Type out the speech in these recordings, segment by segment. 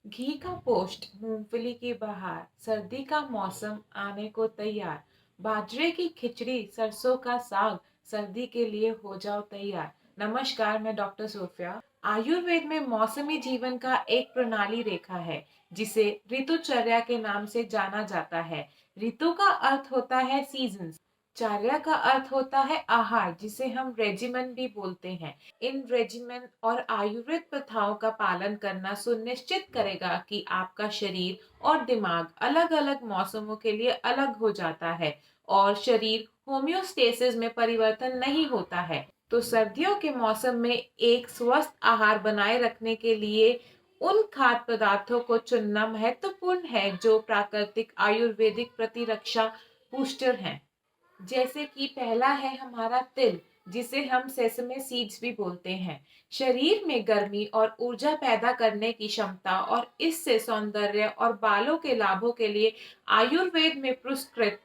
घी का पोस्ट, मूंगफली की बहार, सर्दी का मौसम आने को तैयार, बाजरे की खिचड़ी, सरसों का साग, सर्दी के लिए हो जाओ तैयार। नमस्कार, मैं डॉक्टर सोफिया। आयुर्वेद में मौसमी जीवन का एक प्रणाली रेखा है जिसे ऋतुचर्या के नाम से जाना जाता है। ऋतु का अर्थ होता है सीजन। चार्या का अर्थ होता है आहार, जिसे हम रेजिमेंट भी बोलते हैं। इन रेजिमेंट और आयुर्वेद प्रथाओं का पालन करना सुनिश्चित करेगा कि आपका शरीर और दिमाग अलग अलग मौसमों के लिए अलग हो जाता है और शरीर होम्योस्टेसिस में परिवर्तन नहीं होता है। तो सर्दियों के मौसम में एक स्वस्थ आहार बनाए रखने के लिए उन खाद्य पदार्थों को चुनना महत्वपूर्ण है जो प्राकृतिक आयुर्वेदिक प्रतिरक्षा बूस्टर हैं। जैसे कि पहला है हमारा तिल, जिसे हम सेसमे सीड्स भी बोलते हैं। शरीर में गर्मी और ऊर्जा पैदा करने की क्षमता और इससे सौंदर्य और बालों के लाभों के लिए आयुर्वेद में पुरस्कृत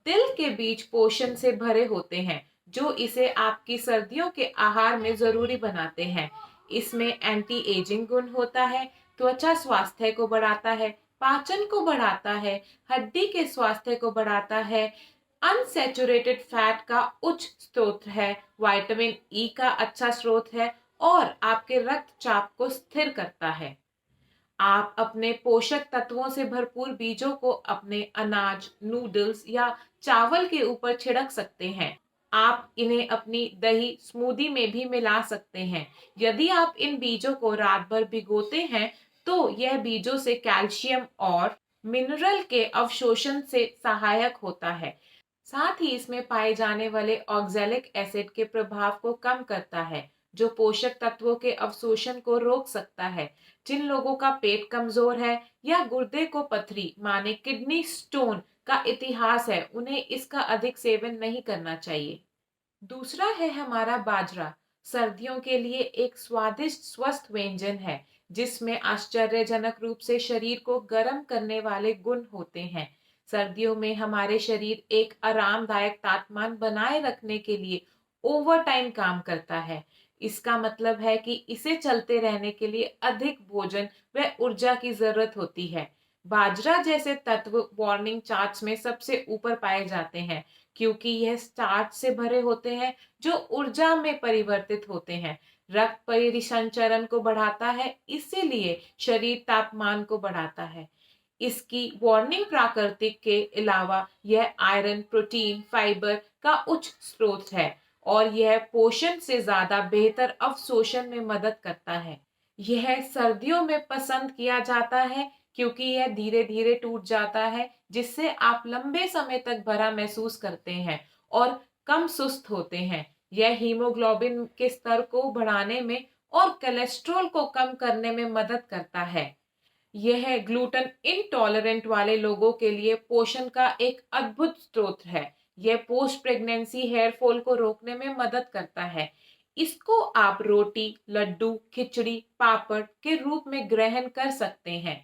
तिल के बीज पोषण से भरे होते हैं, जो इसे आपकी सर्दियों के आहार में जरूरी बनाते हैं। इसमें एंटी एजिंग गुण होता है, त्वचा स्वास्थ्य को बढ़ाता है, पाचन को बढ़ाता है, हड्डी के स्वास्थ्य को बढ़ाता है, अनसैचुरेटेड फैट का उच्च स्रोत है, विटामिन ई का अच्छा स्रोत है और आपके रक्तचाप को स्थिर करता है। आप अपने पोषक तत्वों से भरपूर बीजों को अपने अनाज, नूडल्स या चावल के ऊपर छिड़क सकते हैं। आप इन्हें अपनी दही स्मूदी में भी मिला सकते हैं। यदि आप इन बीजों को रात भर भिगोते हैं तो यह बीजों से कैल्शियम और मिनरल के अवशोषण से सहायक होता है। साथ ही इसमें पाए जाने वाले ऑक्सैलिक एसिड के प्रभाव को कम करता है, जो पोषक तत्वों के अवशोषण को रोक सकता है। जिन लोगों का पेट कमजोर है या गुर्दे को पथरी माने किडनी स्टोन का इतिहास है, उन्हें इसका अधिक सेवन नहीं करना चाहिए। दूसरा है हमारा बाजरा। सर्दियों के लिए एक स्वादिष्ट स्वस्थ व्यंजन है जिसमें आश्चर्यजनक रूप से शरीर को गर्म करने वाले गुण होते हैं। सर्दियों में हमारे शरीर एक आरामदायक तापमान बनाए रखने के लिए ओवर टाइम काम करता है। इसका मतलब है कि इसे चलते रहने के लिए अधिक भोजन व ऊर्जा की जरूरत होती है। बाजरा जैसे तत्व वार्निंग चार्ट्स में सबसे ऊपर पाए जाते हैं क्योंकि यह स्टार्च से भरे होते हैं जो ऊर्जा में परिवर्तित होते हैं। रक्त परिसंचरण को बढ़ाता है, इसीलिए शरीर तापमान को बढ़ाता है। इसकी वार्निंग प्राकृतिक के अलावा यह आयरन, प्रोटीन, फाइबर का उच्च स्रोत है और यह पोषण से ज्यादा बेहतर अवशोषण में मदद करता है। यह सर्दियों में पसंद किया जाता है क्योंकि यह धीरे धीरे टूट जाता है, जिससे आप लंबे समय तक भरा महसूस करते हैं और कम सुस्त होते हैं। यह हीमोग्लोबिन के स्तर को बढ़ाने में और कोलेस्ट्रॉल को कम करने में मदद करता है। यह ग्लूटेन इंटॉलरेंट वाले लोगों के लिए पोषण का एक अद्भुत स्रोत है। यह पोस्ट प्रेगनेंसी हेयर फॉल को रोकने में मदद करता है। इसको आप रोटी, लड्डू, खिचड़ी, पापड़ के रूप में ग्रहण कर सकते हैं।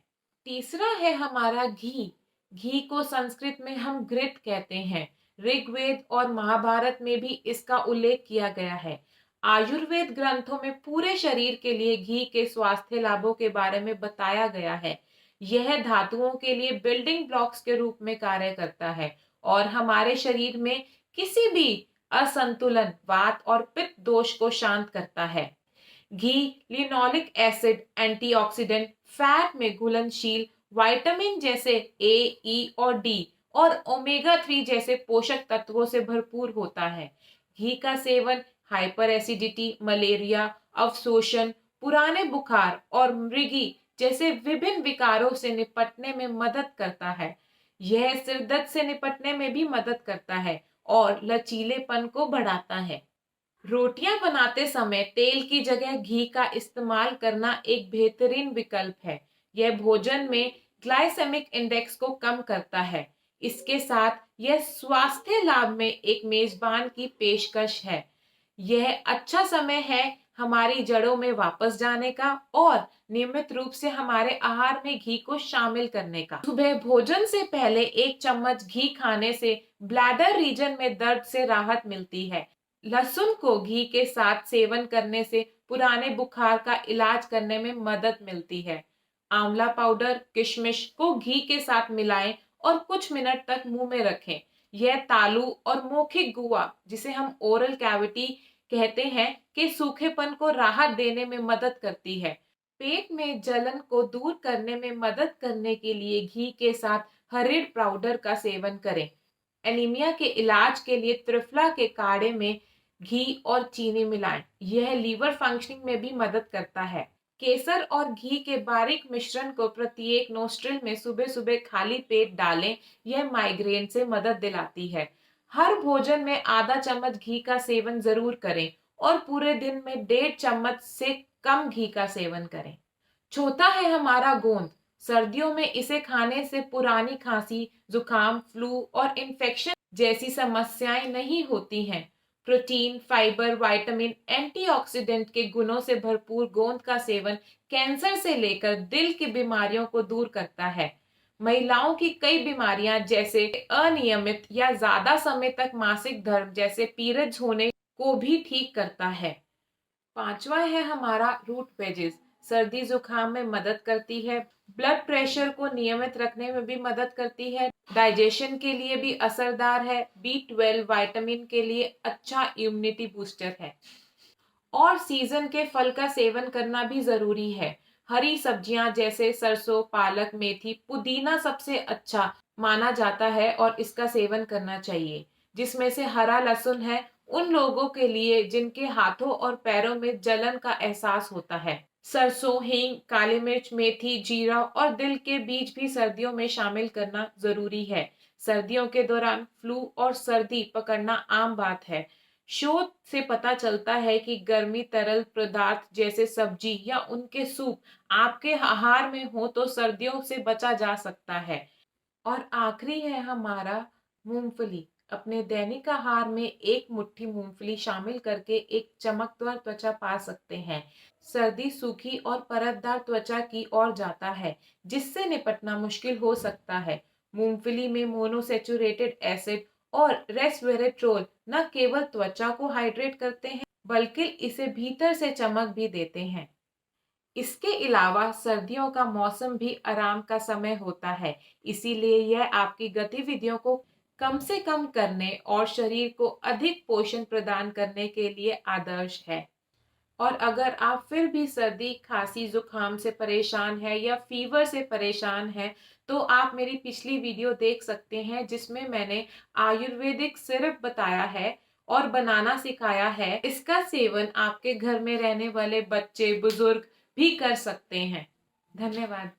तीसरा है हमारा घी। घी को संस्कृत में हम घृत कहते हैं। ऋग्वेद और महाभारत में भी इसका उल्लेख किया गया है। आयुर्वेद ग्रंथों में पूरे शरीर के लिए घी के स्वास्थ्य लाभों के बारे में बताया गया है। यह धातुओं के लिए बिल्डिंग ब्लॉक्स के रूप में कार्य करता है और हमारे शरीर में किसी भी असंतुलन, वात और पित्त दोष को शांत करता है। घी लिनोलिक एसिड, एंटीऑक्सीडेंट, फैट में घुलनशील, विटामिन जैसे ए, ई और डी और ओमेगा 3 जैसे पोषक तत्वों से भरपूर होता है। घी का सेवन हाइपर एसिडिटी, मलेरिया, अवशोषण, पुराने बुखार और मृगी जैसे विभिन्न विकारों से निपटने में मदद करता है। यह सिर दर्द से निपटने में भी मदद करता है और लचीलेपन को बढ़ाता है। रोटियां बनाते समय तेल की जगह घी का इस्तेमाल करना एक बेहतरीन विकल्प है। यह भोजन में ग्लाइसेमिक इंडेक्स को कम करता है। इसके साथ यह स्वास्थ्य लाभ में एक मेजबान की पेशकश है। यह अच्छा समय है हमारी जड़ों में वापस जाने का और नियमित रूप से हमारे आहार में घी को शामिल करने का। सुबह भोजन से पहले 1 चम्मच घी खाने से ब्लैडर रीजन में दर्द से राहत मिलती है। लहसुन को घी के साथ सेवन करने से पुराने बुखार का इलाज करने में मदद मिलती है। आंवला पाउडर, किशमिश को घी के साथ मिलाएं और कुछ मिनट तक मुंह में रखें। यह तालू और मौखिक गुआ, जिसे हम ओरल कैविटी कहते हैं, के सूखेपन को राहत देने में मदद करती है। पेट में जलन को दूर करने में मदद करने के लिए घी के साथ हरिड़ पाउडर का सेवन करें। एनीमिया के इलाज के लिए त्रिफला के काढ़े में घी और चीनी मिलाएं। यह लीवर फंक्शनिंग में भी मदद करता है। केसर और घी के बारीक मिश्रण को प्रत्येक नोस्ट्रिल में सुबह सुबह खाली पेट डालें। यह माइग्रेन से मदद दिलाती है। हर भोजन में आधा चम्मच घी का सेवन जरूर करें और पूरे दिन में 1.5 चम्मच से कम घी का सेवन करें। चौथा है हमारा गोंद। सर्दियों में इसे खाने से पुरानी खांसी, जुकाम, फ्लू और इन्फेक्शन जैसी समस्याएं नहीं होती हैं। प्रोटीन, फाइबर, विटामिन, एंटीऑक्सीडेंट के गुणों से भरपूर गोंद का सेवन कैंसर से लेकर दिल की बीमारियों को दूर करता है। महिलाओं की कई बीमारियां जैसे अनियमित या ज्यादा समय तक मासिक धर्म जैसे पीरियड्स होने को भी ठीक करता है। पांचवा है हमारा रूट वेजेस। सर्दी जुकाम में मदद करती है, ब्लड प्रेशर को नियमित रखने में भी मदद करती है, डाइजेशन के लिए भी असरदार है, B12 विटामिन के लिए अच्छा इम्यूनिटी बूस्टर है। और सीजन के फल का सेवन करना भी जरूरी है। हरी सब्जियां जैसे सरसों, पालक, मेथी, पुदीना सबसे अच्छा माना जाता है और इसका सेवन करना चाहिए। जिसमें से हरा लहसुन है उन लोगों के लिए जिनके हाथों और पैरों में जलन का एहसास होता है। सरसों, हींग, काली मिर्च, मेथी, जीरा और दिल के बीज भी सर्दियों में शामिल करना जरूरी है। सर्दियों के दौरान फ्लू और सर्दी पकड़ना आम बात है। शोध से पता चलता है कि गर्मी तरल पदार्थ जैसे सब्जी या उनके सूप आपके आहार में हो तो सर्दियों से बचा जा सकता है। और आखिरी है हमारा मूंगफली। अपने दैनिक आहार में एक मुट्ठी मूंगफली शामिल करके एक चमकदार त्वचा पा सकते हैं। सर्दी सूखी और परतदार त्वचा की ओर जाता है, जिससे निपटना मुश्किल हो सकता है। मूंगफली में मोनोसैचुरेटेड एसिड और रेस्वेरेट्रोल न केवल त्वचा को हाइड्रेट करते हैं, बल्कि इसे भीतर से चमक भी देते हैं। इसके अलावा सर्दियों का मौसम भी आराम का समय होता है, इसीलिए यह आपकी गतिविधियों को कम से कम करने और शरीर को अधिक पोषण प्रदान करने के लिए आदर्श है। और अगर आप फिर भी सर्दी, खांसी, जुकाम से परेशान है या फीवर से परेशान है, तो आप मेरी पिछली वीडियो देख सकते हैं जिसमें मैंने आयुर्वेदिक सिरप बताया है और बनाना सिखाया है। इसका सेवन आपके घर में रहने वाले बच्चे, बुजुर्ग भी कर सकते हैं। धन्यवाद।